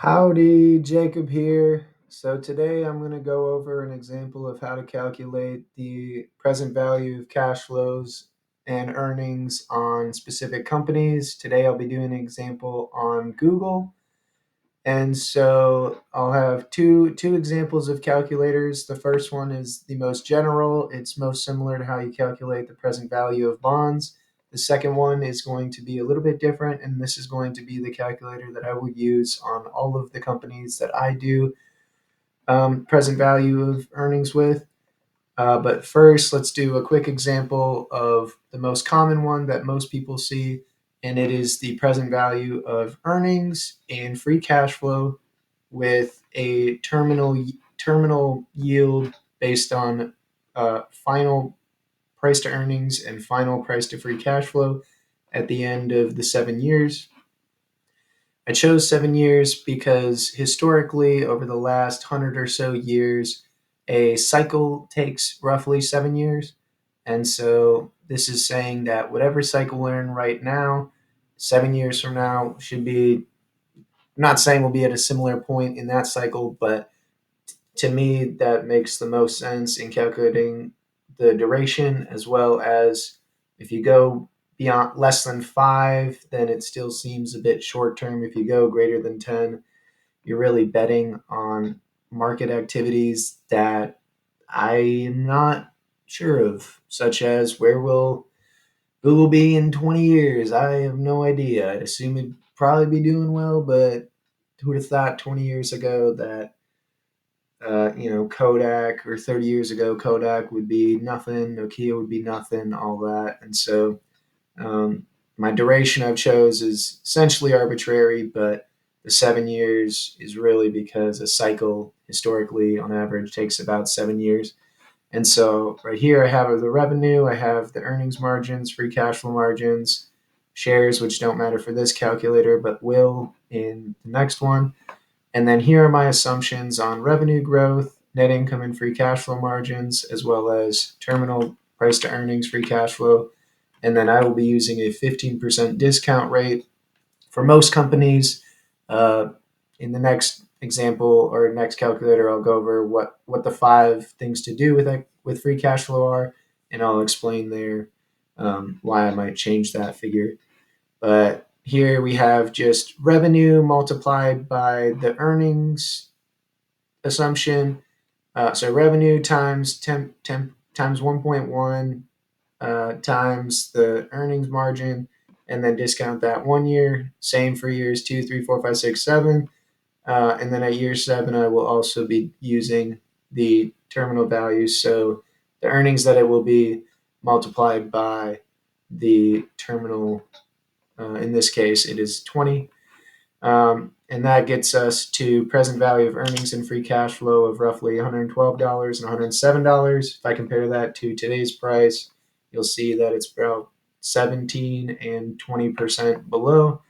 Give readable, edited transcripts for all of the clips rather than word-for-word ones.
Howdy, Jacob here. So today I'm going to go over an example of how to calculate the present value of cash flows and earnings on specific companies. Today I'll be doing an example on Google. And so I'll have two examples of calculators. The first one is the most general. It's most similar to how you calculate the present value of bonds. The second one is going to be a little bit different, and this is going to be the calculator that I will use on all of the companies that I do present value of earnings with. But first, let's do a quick example of the most common one that most people see, and it is the present value of earnings and free cash flow with a terminal yield based on final price to earnings and final price to free cash flow at the end of the 7 years. I chose 7 years because historically, over the last 100 or so years, a cycle takes roughly 7 years. And so this is saying that whatever cycle we're in right now, 7 years from now, should be, I'm not saying we'll be at a similar point in that cycle, but to me, that makes the most sense in calculating the duration, as well as if you go beyond less than 5, then it still seems a bit short term. If you go greater than 10, you're really betting on market activities that I am not sure of, such as where will Google be in 20 years? I have no idea. I'd assume it'd probably be doing well, but who would have thought 20 years ago that Kodak, or 30 years ago, Kodak would be nothing, Nokia would be nothing, all that. And so my duration I've chose is essentially arbitrary, but the 7 years is really because a cycle historically on average takes about 7 years. And so right here I have the revenue, I have the earnings margins, free cash flow margins, shares, which don't matter for this calculator, but will in the next one. And then here are my assumptions on revenue growth, net income and free cash flow margins, as well as terminal price to earnings, free cash flow. And then I will be using a 15% discount rate for most companies. In the next example or next calculator, I'll go over what the 5 things to do with free cash flow are, and I'll explain there why I might change that figure. But here we have just revenue multiplied by the earnings assumption. So revenue times 10 times 1.1 times the earnings margin, and then discount that 1 year. Same for years 2, 3, 4, 5, 6, 7. And then at year 7, I will also be using the terminal values. So the earnings that it will be multiplied by the terminal. In this case, it is 20. And that gets us to present value of earnings and free cash flow of roughly $112 and $107. If I compare that to today's price, you'll see that it's about 17 and 20% below.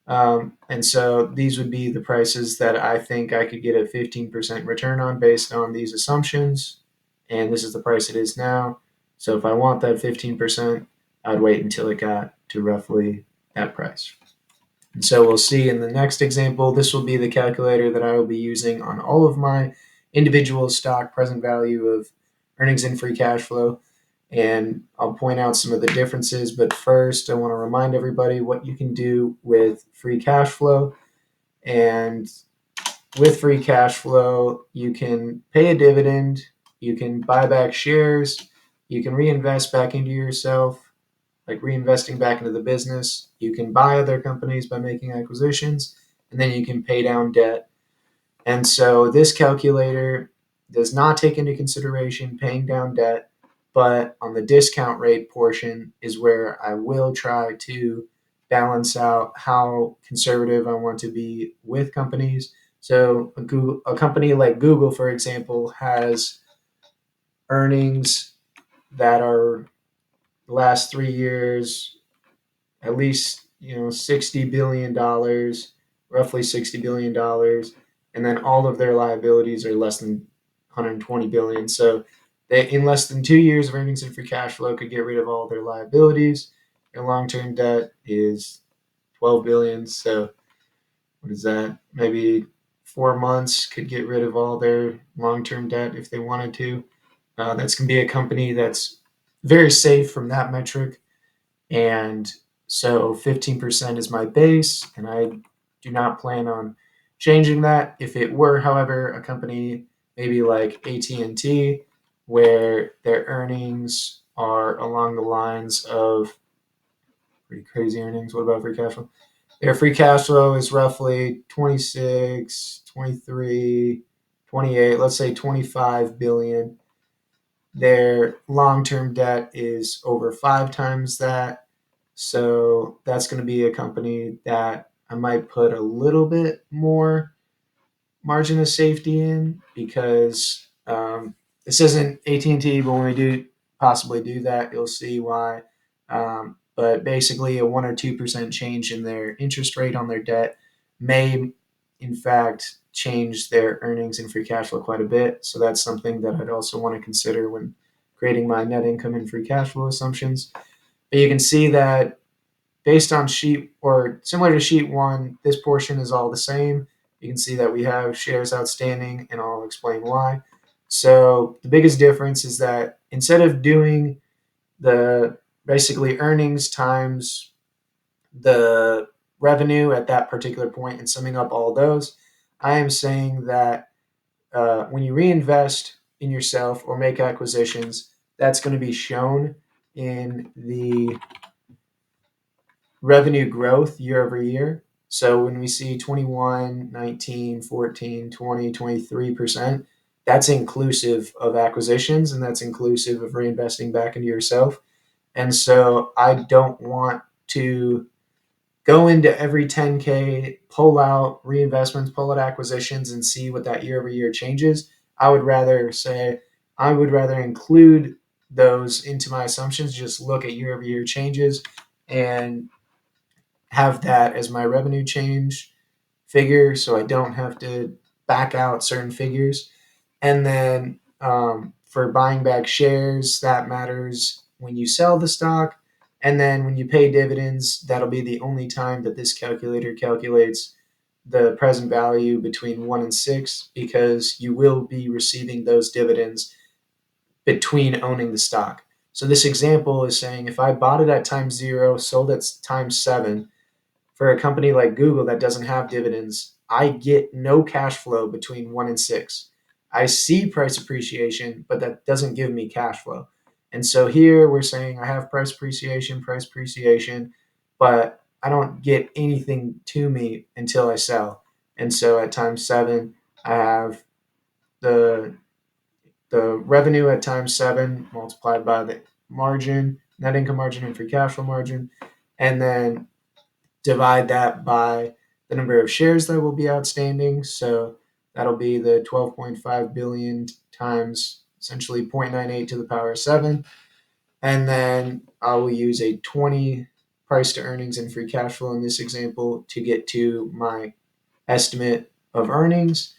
And so these would be the prices that I think I could get a 15% return on based on these assumptions. And this is the price it is now. So if I want that 15%, I'd wait until it got to roughly that price. And so we'll see in the next example, this will be the calculator that I will be using on all of my individual stock present value of earnings and free cash flow. And I'll point out some of the differences. But first, I want to remind everybody what you can do with free cash flow. And with free cash flow, you can pay a dividend, you can buy back shares, you can reinvest back into yourself, like reinvesting back into the business. You can buy other companies by making acquisitions, and then you can pay down debt. And so this calculator does not take into consideration paying down debt, but on the discount rate portion is where I will try to balance out how conservative I want to be with companies. So a company like Google, for example, has earnings that are the last 3 years at least $60 billion, roughly $60 billion, and then all of their liabilities are less than 120 billion. So they, in less than 2 years of earnings and free cash flow, could get rid of all their liabilities. Their long-term debt is 12 billion. So what is that? Maybe 4 months could get rid of all their long-term debt if they wanted to. That's going to be a company that's very safe from that metric. And so 15% is my base, and I do not plan on changing that. If it were, however, a company maybe like AT&T, where their earnings are along the lines of pretty crazy earnings. What about free cash flow? Their free cash flow is roughly 26, 23, 28, let's say 25 billion. Their long-term debt is over 5 times that. So that's going to be a company that I might put a little bit more margin of safety in, because this isn't AT&T, but when we do possibly do that, you'll see why. But basically, a 1 or 2% change in their interest rate on their debt may, in fact, change their earnings and free cash flow quite a bit. So that's something that I'd also want to consider when creating my net income and free cash flow assumptions. But you can see that based on sheet, or similar to sheet one, this portion is all the same. You can see that we have shares outstanding, and I'll explain why. So the biggest difference is that instead of doing the basically earnings times the revenue at that particular point and summing up all those, I am saying that when you reinvest in yourself or make acquisitions, that's going to be shown in the revenue growth year over year. So when we see 21, 19, 14, 20, 23%, that's inclusive of acquisitions, and that's inclusive of reinvesting back into yourself. And so I don't want to go into every 10K, pull out reinvestments, pull out acquisitions, and see what that year over year changes. I would rather include those into my assumptions, just look at year over year changes, and have that as my revenue change figure, so I don't have to back out certain figures. And then for buying back shares, that matters when you sell the stock. And then when you pay dividends, that'll be the only time that this calculator calculates the present value between 1 and 6, because you will be receiving those dividends between owning the stock. So this example is saying if I bought it at time 0, sold at time 7, for a company like Google that doesn't have dividends, I get no cash flow between 1 and 6. I see price appreciation, but that doesn't give me cash flow. And so here we're saying I have price appreciation, but I don't get anything to me until I sell. And so at time 7, I have the revenue at time 7 multiplied by the margin, net income margin, and free cash flow margin, and then divide that by the number of shares that will be outstanding. So that'll be the 12.5 billion times essentially 0.98 to the power of 7. And then I will use a 20 price to earnings and free cash flow in this example to get to my estimate of earnings,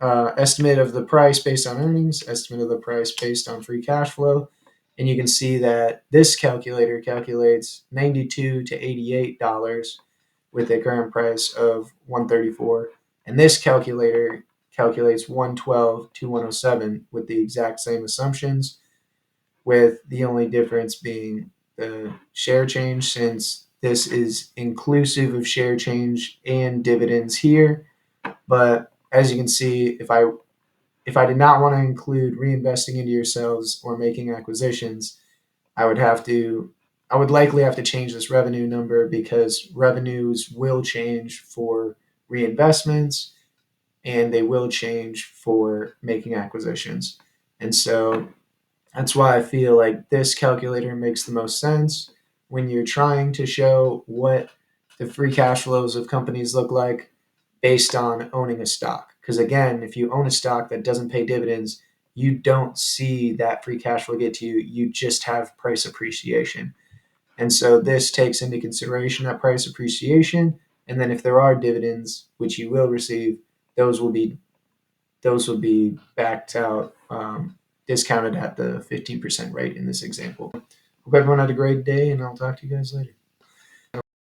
estimate of the price based on earnings, estimate of the price based on free cash flow. And you can see that this calculator calculates $92 to $88 with a current price of 134, and this calculator calculates 112 to 107 with the exact same assumptions, with the only difference being the share change, since this is inclusive of share change and dividends here. But as you can see, if I did not want to include reinvesting into yourselves or making acquisitions, I would have to I would likely have to change this revenue number, because revenues will change for reinvestments and they will change for making acquisitions. And so that's why I feel like this calculator makes the most sense when you're trying to show what the free cash flows of companies look like based on owning a stock. Because again, if you own a stock that doesn't pay dividends, you don't see that free cash flow get to you. You just have price appreciation. And so this takes into consideration that price appreciation. And then if there are dividends, which you will receive, those will be backed out, discounted at the 15% rate in this example. Hope everyone had a great day, and I'll talk to you guys later.